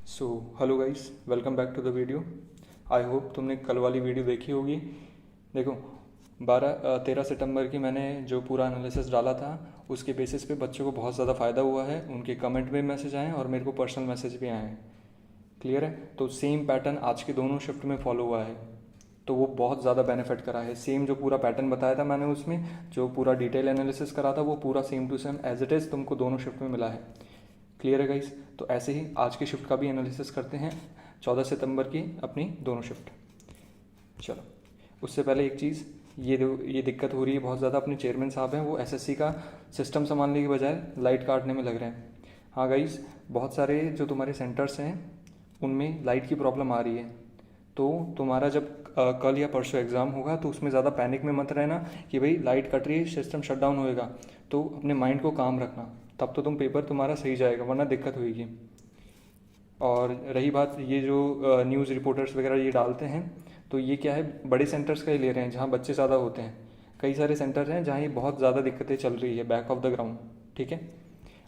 So hello guys, welcome back to the video. I hope तुमने कल वाली video देखी होगी। देखो 13 सितंबर की मैंने जो पूरा एनालिसिस डाला था उसके बेसिस पे बच्चों को बहुत ज़्यादा फ़ायदा हुआ है। उनके कमेंट में मैसेज आए और मेरे को पर्सनल मैसेज भी आए हैं। क्लियर है? तो सेम पैटर्न आज के दोनों शिफ्ट में फॉलो हुआ है, तो वो बहुत ज़्यादा बेनिफिट करा है। सेम जो पूरा पैटर्न बताया था मैंने, उसमें जो पूरा डिटेल एनालिसिस करा था वो पूरा same to same as it is तुमको दोनों शिफ्ट में मिला है। क्लियर है गाइस? तो ऐसे ही आज की शिफ्ट का भी एनालिसिस करते हैं, 14 सितंबर की अपनी दोनों शिफ्ट। चलो, उससे पहले एक चीज़, ये दिक्कत हो रही है बहुत ज़्यादा। अपने चेयरमैन साहब हैं, वो एसएससी का सिस्टम संभालने की बजाय लाइट काटने में लग रहे हैं। हाँ गाइस, बहुत सारे जो तुम्हारे सेंटर्स हैं उनमें लाइट की प्रॉब्लम आ रही है। तो तुम्हारा जब कल या परसों एग्ज़ाम होगा तो उसमें ज़्यादा पैनिक में मत रहना कि भाई लाइट कट रही है, सिस्टम शट डाउन होएगा। तो अपने माइंड को काम रखना, तब तो तुम पेपर तुम्हारा सही जाएगा, वरना दिक्कत होगी। और रही बात ये जो न्यूज़ रिपोर्टर्स वगैरह ये डालते हैं, तो ये क्या है, बड़े सेंटर्स का ही ले रहे हैं जहाँ बच्चे ज़्यादा होते हैं। कई सारे सेंटर हैं जहाँ ये बहुत ज़्यादा दिक्कतें चल रही है बैक ऑफ द ग्राउंड। ठीक है,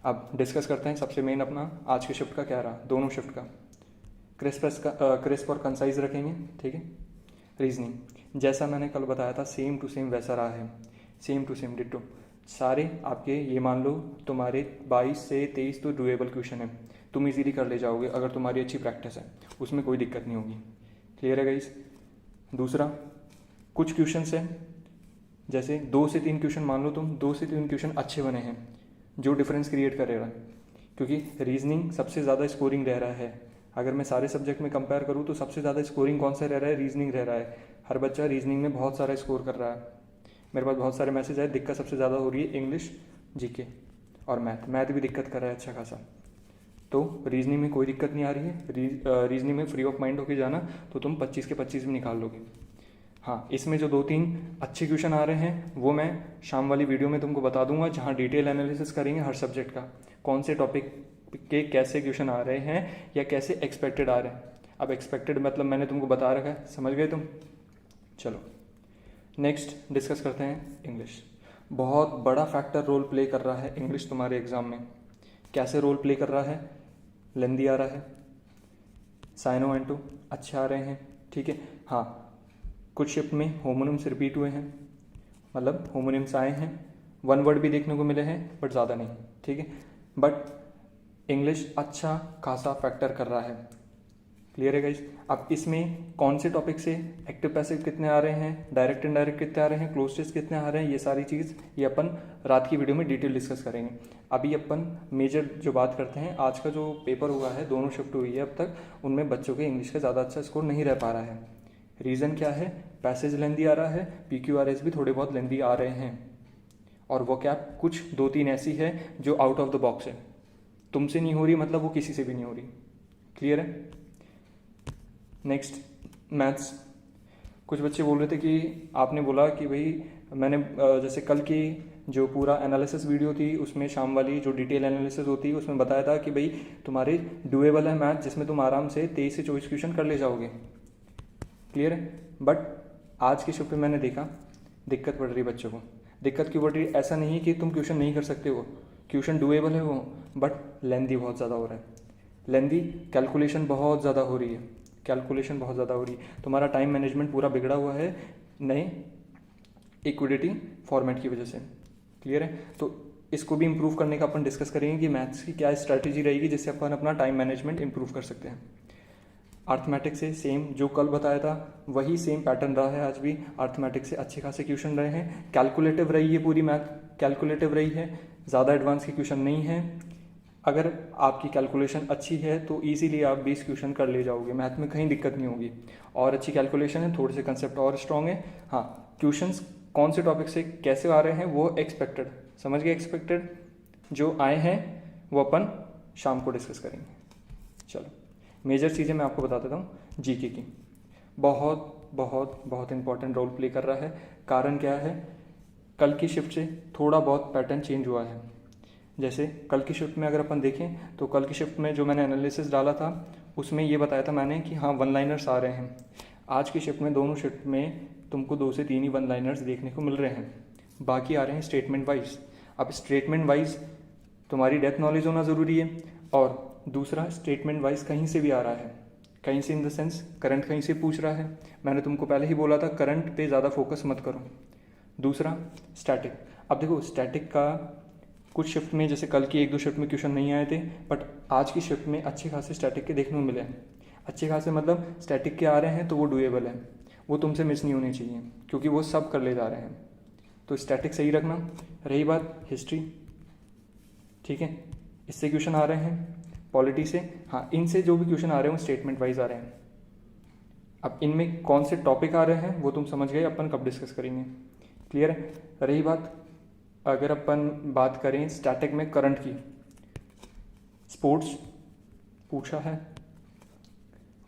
अब डिस्कस करते हैं सबसे मेन अपना आज की शिफ्ट का क्या रहा, दोनों शिफ्ट का। क्रिस्प और कंसाइज रखेंगे। ठीक है, रीजनिंग जैसा मैंने कल बताया था सेम टू सेम वैसा रहा है, सेम टू सेम डिट्टो। सारे आपके ये मान लो तुम्हारे 22 से 23 तो डुएबल क्वेश्चन है, तुम इजीली कर ले जाओगे अगर तुम्हारी अच्छी प्रैक्टिस है, उसमें कोई दिक्कत नहीं होगी। क्लियर है गाइस? दूसरा, कुछ क्वेश्चन है जैसे 2 से 3 क्वेश्चन मान लो तुम, 2 से 3 क्वेश्चन अच्छे बने हैं जो डिफरेंस क्रिएट करेगा, क्योंकि रीजनिंग सबसे ज़्यादा स्कोरिंग रह रहा है। अगर मैं सारे सब्जेक्ट में कंपेयर करूँ तो सबसे ज़्यादा स्कोरिंग कौन सा रह रहा है? रीजनिंग रह रहा है। हर बच्चा रीजनिंग में बहुत सारा स्कोर कर रहा है। मेरे पास बहुत सारे मैसेज आए, दिक्कत सबसे ज़्यादा हो रही है इंग्लिश, जीके और मैथ भी दिक्कत कर रहा है अच्छा खासा। तो रीजनिंग में कोई दिक्कत नहीं आ रही है। रीजनिंग में फ्री ऑफ माइंड होके जाना तो तुम 25 के 25 भी निकाल लोगे। हाँ, इसमें जो 2-3 अच्छे क्वेश्चन आ रहे हैं वो मैं शाम वाली वीडियो में तुमको बता दूंगा, जहाँ डिटेल एनालिसिस करेंगे हर सब्जेक्ट का, कौन से टॉपिक के कैसे क्वेश्चन आ रहे हैं या कैसे एक्सपेक्टेड आ रहे हैं। अब एक्सपेक्टेड मतलब मैंने तुमको बता रखा है, समझ गए तुम? चलो नेक्स्ट डिस्कस करते हैं इंग्लिश। बहुत बड़ा फैक्टर रोल प्ले कर रहा है इंग्लिश तुम्हारे एग्जाम में। कैसे रोल प्ले कर रहा है? लेंदी आ रहा है, साइनो एंड टू अच्छे आ रहे हैं। ठीक है, हाँ कुछ शिफ्ट में होमोनिम्स रिपीट हुए हैं, मतलब होमोनिम्स आए हैं, वन वर्ड भी देखने को मिले हैं बट ज़्यादा नहीं। ठीक है, बट इंग्लिश अच्छा खासा फैक्टर कर रहा है। क्लियर है गाइस? अब इसमें कौन से टॉपिक से एक्टिव पैसिव कितने आ रहे हैं, डायरेक्ट इनडायरेक्ट कितने आ रहे हैं, क्लोज टेस्ट कितने आ रहे हैं, ये सारी चीज़ ये अपन रात की वीडियो में डिटेल डिस्कस करेंगे। अभी अपन मेजर जो बात करते हैं, आज का जो पेपर हुआ है, दोनों शिफ्ट हुई है अब तक, उनमें बच्चों के इंग्लिश का ज़्यादा अच्छा स्कोर नहीं रह पा रहा है। रीज़न क्या है? पैसेज लेंदी आ रहा है, PQRS भी थोड़े बहुत लेंदी आ रहे हैं, और वो कैप कुछ 2-3 ऐसी है जो आउट ऑफ द बॉक्स है। तुमसे नहीं हो रही मतलब वो किसी से भी नहीं हो रही। क्लियर है? Next maths. कुछ बच्चे बोल रहे थे कि आपने बोला कि भाई मैंने जैसे कल की जो पूरा एनालिसिस वीडियो थी उसमें शाम वाली जो डिटेल एनालिसिस होती है उसमें बताया था कि भाई तुम्हारे डुएबल है मैथ, जिसमें तुम आराम से 23 से 24 क्वेश्चन कर ले जाओगे। क्लियर है? बट आज की शिफ्ट में मैंने देखा दिक्कत पड़ रही बच्चों को। दिक्कत क्यों पड़ रही? ऐसा नहीं है कि तुम क्वेश्चन नहीं कर सकते हो, क्वेश्चन डुएबल है वो, बट लेंदी बहुत ज़्यादा हो रहा है। लेंदी कैलकुलेशन बहुत ज़्यादा हो रही है, कैलकुलेशन बहुत ज़्यादा हो रही है। तुम्हारा टाइम मैनेजमेंट पूरा बिगड़ा हुआ है नए इक्विडिटी फॉर्मेट की वजह से। क्लियर है? तो इसको भी इम्प्रूव करने का अपन डिस्कस करेंगे कि मैथ्स की क्या स्ट्रैटेजी रहेगी जिससे अपन अपना टाइम मैनेजमेंट इम्प्रूव कर सकते हैं। अर्थमेटिक्स से सेम जो कल बताया था वही सेम पैटर्न रहा है आज भी। अर्थमेटिक्स से अच्छे खासे क्वेश्चन रहे हैं, कैलकुलेटिव रही है पूरी मैथ, कैलकुलेटिव रही है, ज़्यादा एडवांस के क्वेश्चन नहीं है। अगर आपकी कैलकुलेशन अच्छी है तो इजीली आप 20 क्वेश्चन कर ले जाओगे, मैथ में कहीं दिक्कत नहीं होगी। और अच्छी कैलकुलेशन है, थोड़े से कंसेप्ट और स्ट्रॉन्ग है। हाँ, क्वेश्चंस कौन से टॉपिक से कैसे आ रहे हैं वो एक्सपेक्टेड, समझ गए? एक्सपेक्टेड जो आए हैं वो अपन शाम को डिस्कस करेंगे। चलो मेजर चीज़ें मैं आपको बता देता हूँ। जीके की बहुत बहुत बहुत इंपॉर्टेंट रोल प्ले कर रहा है। कारण क्या है? कल की शिफ्ट से थोड़ा बहुत पैटर्न चेंज हुआ है। जैसे कल की शिफ्ट में अगर अपन देखें तो कल की शिफ्ट में जो मैंने एनालिसिस डाला था उसमें ये बताया था मैंने कि हाँ वन लाइनर्स आ रहे हैं। आज की शिफ्ट में दोनों शिफ्ट में तुमको 2 से 3 ही वन लाइनर्स देखने को मिल रहे हैं, बाकी आ रहे हैं स्टेटमेंट वाइज। अब स्टेटमेंट वाइज तुम्हारी डेप्थ नॉलेज होना ज़रूरी है, और दूसरा स्टेटमेंट वाइज कहीं से भी आ रहा है, कहीं से इन द सेंस करंट कहीं से पूछ रहा है। मैंने तुमको पहले ही बोला था करंट पे ज़्यादा फोकस मत करो। दूसरा स्टैटिक। अब देखो स्टैटिक का कुछ शिफ्ट में, जैसे कल की 1-2 शिफ्ट में क्वेश्चन नहीं आए थे, बट आज की शिफ्ट में अच्छे खासे स्टैटिक के देखने को मिले हैं। अच्छे खासे मतलब स्टैटिक के आ रहे हैं तो वो डुएबल है, वो तुमसे मिस नहीं होने चाहिए क्योंकि वो सब कर ले जा रहे हैं। तो स्टैटिक सही रखना। रही बात हिस्ट्री, ठीक है, इससे क्वेश्चन आ रहे हैं, पॉलिटी से, हाँ इनसे जो भी क्वेश्चन आ रहे हैं वो स्टेटमेंट वाइज आ रहे हैं। अब इनमें कौन से टॉपिक आ रहे हैं वो तुम समझ गए, अपन कब डिस्कस करेंगे, क्लियर है। रही बात, अगर अपन बात करें स्टैटिक में करंट की, स्पोर्ट्स पूछा है,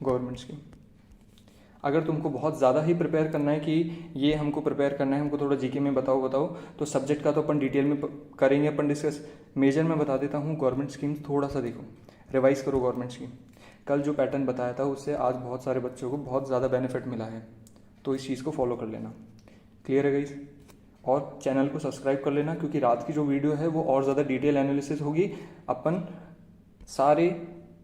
गवर्नमेंट स्कीम। अगर तुमको बहुत ज़्यादा ही प्रिपेयर करना है कि ये हमको प्रिपेयर करना है, हमको थोड़ा जीके में बताओ, तो सब्जेक्ट का तो अपन डिटेल में करेंगे अपन डिस्कस। मेजर में बता देता हूँ, गवर्नमेंट स्कीम थोड़ा सा देखो, रिवाइज करो गवर्नमेंट स्कीम। कल जो पैटर्न बताया था उससे आज बहुत सारे बच्चों को बहुत ज़्यादा बेनिफिट मिला है, तो इस चीज़ को फॉलो कर लेना, क्लियर है गाइस। और चैनल को सब्सक्राइब कर लेना क्योंकि रात की जो वीडियो है वो और ज़्यादा डिटेल एनालिसिस होगी। अपन सारे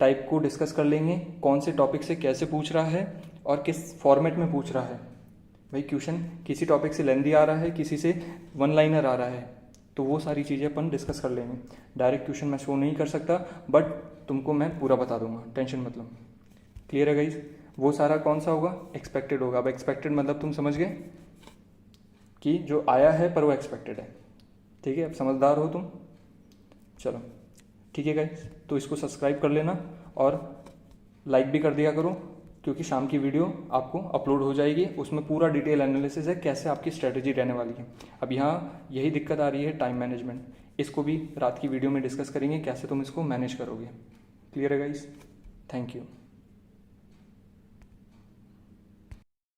टाइप को डिस्कस कर लेंगे, कौन से टॉपिक से कैसे पूछ रहा है और किस फॉर्मेट में पूछ रहा है। भाई क्वेश्चन किसी टॉपिक से लेंदी आ रहा है, किसी से वन लाइनर आ रहा है, तो वो सारी चीज़ें अपन डिस्कस कर लेंगे। डायरेक्ट क्वेश्चन मैं शो नहीं कर सकता, बट तुमको मैं पूरा बता दूंगा, टेंशन मत लो, क्लियर है गाइज। वो सारा कौन सा होगा, एक्सपेक्टेड होगा। अब एक्सपेक्टेड मतलब तुम समझ गए कि जो आया है पर वो एक्सपेक्टेड है, ठीक है, अब समझदार हो तुम। चलो ठीक है गाइस, तो इसको सब्सक्राइब कर लेना और लाइक भी कर दिया करो क्योंकि शाम की वीडियो आपको अपलोड हो जाएगी, उसमें पूरा डिटेल एनालिसिस है कैसे आपकी स्ट्रेटजी रहने वाली है। अब यहाँ यही दिक्कत आ रही है टाइम मैनेजमेंट, इसको भी रात की वीडियो में डिस्कस करेंगे कैसे तुम इसको मैनेज करोगे, क्लियर है गाइस। Thank you.